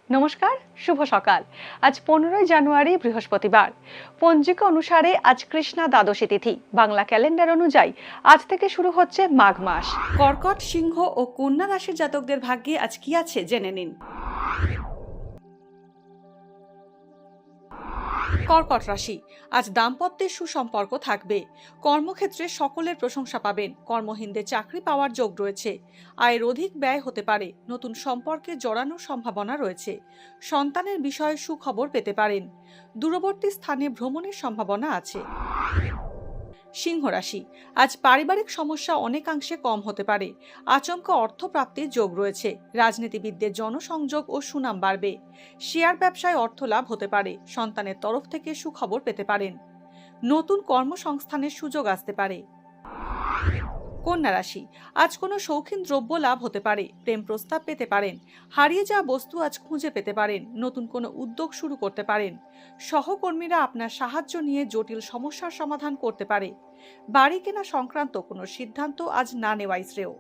নমস্কার, শুভ সকাল। আজ 15 জানুয়ারি বৃহস্পতিবার। পঞ্জিকা অনুসারে আজ কৃষ্ণা দ্বাদশী তিথি। বাংলা ক্যালেন্ডার অনুযায়ী আজ থেকে শুরু হচ্ছে মাঘ মাস। কর্কট, সিংহ ও কন্যা রাশির জাতকদের ভাগ্যে আজ কি আছে জেনে নিন। কর্কট রাশি, আজ দাম্পত্যের সুসম্পর্ক থাকবে। কর্মক্ষেত্রে সকলের প্রশংসা পাবেন। কর্মহীনদের চাকরি পাওয়ার যোগ রয়েছে। আয়ের অধিক ব্যয় হতে পারে। নতুন সম্পর্কে জড়ানোর সম্ভাবনা রয়েছে। সন্তানের বিষয়ে সুখবর পেতে পারেন। দূরবর্তী স্থানে ভ্রমণের সম্ভাবনা আছে। সিংহ রাশি, আজ পারিবারিক সমস্যা অনেকাংশে কম হতে পারে। আচমকা অর্থপ্রাপ্তির যোগ রয়েছে। রাজনীতিবিদদের জনসংযোগ ও সুনাম বাড়বে। শেয়ার ব্যবসায় অর্থ লাভ হতে পারে। সন্তানের তরফ থেকে সুখবর পেতে পারেন। নতুন কর্মসংস্থানের সুযোগ আসতে পারে। কন্যা রাশি, আজ কোনো শৌখিন দ্রব্য লাভ হতে পারে। প্রেম প্রস্তাব পেতে পারেন। হারিয়ে যাওয়া বস্তু আজ খুঁজে পেতে পারেন। নতুন কোনো উদ্যোগ শুরু করতে পারেন। সহকর্মীরা আপনার সাহায্য নিয়ে জটিল সমস্যার সমাধান করতে পারে। বাড়ি কেনা সংক্রান্ত কোনো সিদ্ধান্ত আজ না নেওয়াই শ্রেয়।